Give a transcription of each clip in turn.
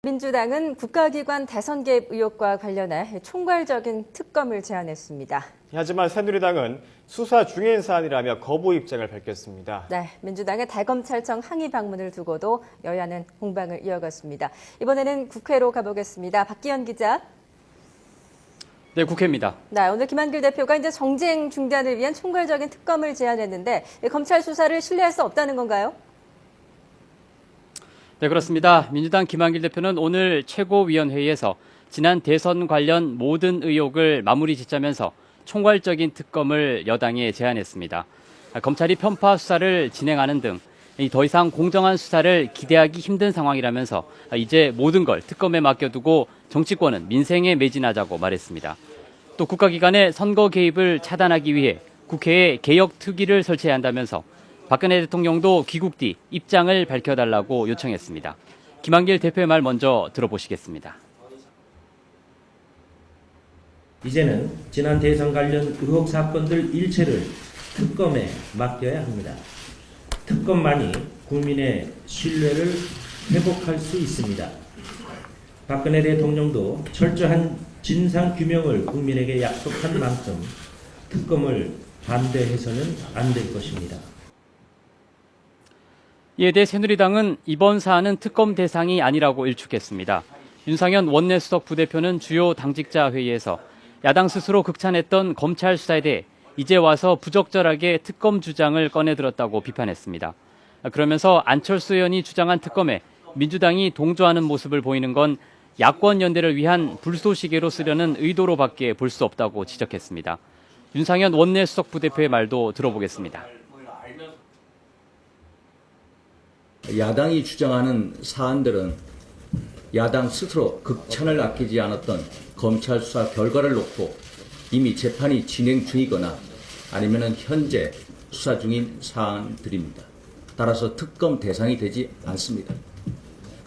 민주당은 국가기관 대선 개입 의혹과 관련해 총괄적인 특검을 제안했습니다. 하지만 새누리당은 수사 중인 사안이라며 거부 입장을 밝혔습니다. 네, 민주당의 대검찰청 항의 방문을 두고도 여야는 공방을 이어갔습니다. 이번에는 국회로 가보겠습니다. 박기현 기자. 네, 국회입니다. 네, 오늘 김한길 대표가 이제 정쟁 중단을 위한 총괄적인 특검을 제안했는데 검찰 수사를 신뢰할 수 없다는 건가요? 네, 그렇습니다. 민주당 김한길 대표는 오늘 최고위원회의에서 지난 대선 관련 모든 의혹을 마무리 짓자면서 총괄적인 특검을 여당에 제안했습니다. 검찰이 편파 수사를 진행하는 등 더 이상 공정한 수사를 기대하기 힘든 상황이라면서 이제 모든 걸 특검에 맡겨두고 정치권은 민생에 매진하자고 말했습니다. 또 국가기관의 선거 개입을 차단하기 위해 국회에 개혁특위를 설치해야 한다면서 박근혜 대통령도 귀국 뒤 입장을 밝혀달라고 요청했습니다. 김한길 대표의 말 먼저 들어보시겠습니다. 이제는 지난 대선 관련 의혹 사건들 일체를 특검에 맡겨야 합니다. 특검만이 국민의 신뢰를 회복할 수 있습니다. 박근혜 대통령도 철저한 진상규명을 국민에게 약속한 만큼 특검을 반대해서는 안 될 것입니다. 이에 대해 새누리당은 이번 사안은 특검 대상이 아니라고 일축했습니다. 윤상현 원내수석 부대표는 주요 당직자 회의에서 야당 스스로 극찬했던 검찰 수사에 대해 이제 와서 부적절하게 특검 주장을 꺼내들었다고 비판했습니다. 그러면서 안철수 의원이 주장한 특검에 민주당이 동조하는 모습을 보이는 건 야권 연대를 위한 불쏘시개로 쓰려는 의도로밖에 볼 수 없다고 지적했습니다. 윤상현 원내수석 부대표의 말도 들어보겠습니다. 야당이 주장하는 사안들은 야당 스스로 극찬을 아끼지 않았던 검찰 수사 결과를 놓고 이미 재판이 진행 중이거나 아니면 현재 수사 중인 사안들입니다. 따라서 특검 대상이 되지 않습니다.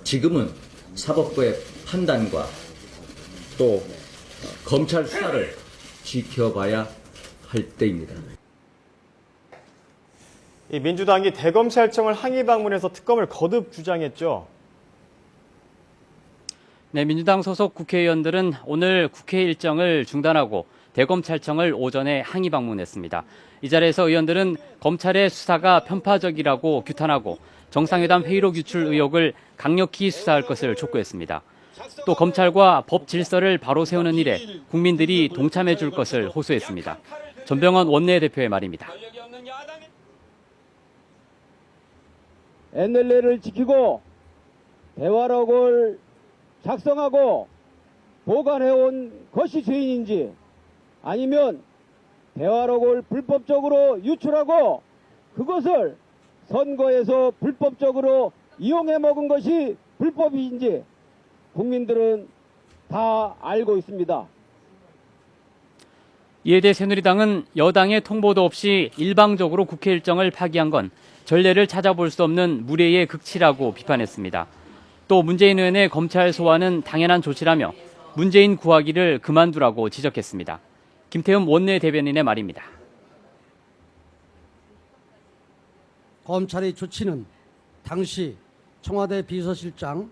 지금은 사법부의 판단과 또 검찰 수사를 지켜봐야 할 때입니다. 민주당이 대검찰청을 항의 방문해서 특검을 거듭 주장했죠. 네, 민주당 소속 국회의원들은 오늘 국회 일정을 중단하고 대검찰청을 오전에 항의 방문했습니다. 이 자리에서 의원들은 검찰의 수사가 편파적이라고 규탄하고 정상회담 회의록 유출 의혹을 강력히 수사할 것을 촉구했습니다. 또 검찰과 법 질서를 바로 세우는 일에 국민들이 동참해 줄 것을 호소했습니다. 전병헌 원내대표의 말입니다. NLL을 지키고 대화록을 작성하고 보관해온 것이 죄인인지 아니면 대화록을 불법적으로 유출하고 그것을 선거에서 불법적으로 이용해 먹은 것이 불법인지 국민들은 다 알고 있습니다. 이에 대해 새누리당은 여당의 통보도 없이 일방적으로 국회 일정을 파기한 건 전례를 찾아볼 수 없는 무례의 극치라고 비판했습니다. 또 문재인 의원의 검찰 소환은 당연한 조치라며 문재인 구하기를 그만두라고 지적했습니다. 김태흠 원내대변인의 말입니다. 검찰의 조치는 당시 청와대 비서실장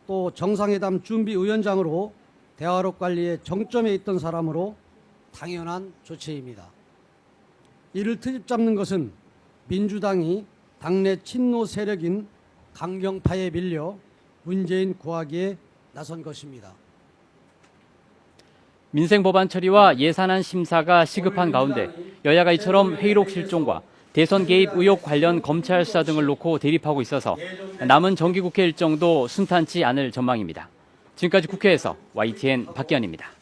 또 정상회담 준비위원장으로 대화록 관리에 정점에 있던 사람으로 당연한 조치입니다. 이를 트집 잡는 것은 민주당이 당내 친노 세력인 강경파에 밀려 문재인 구하기에 나선 것입니다. 민생 법안 처리와 예산안 심사가 시급한 가운데 여야가 이처럼 회의록 실종과 대선 개입 의혹 관련 검찰 수사 등을 놓고 대립하고 있어서 남은 정기국회 일정도 순탄치 않을 전망입니다. 지금까지 국회에서 YTN 박기현입니다.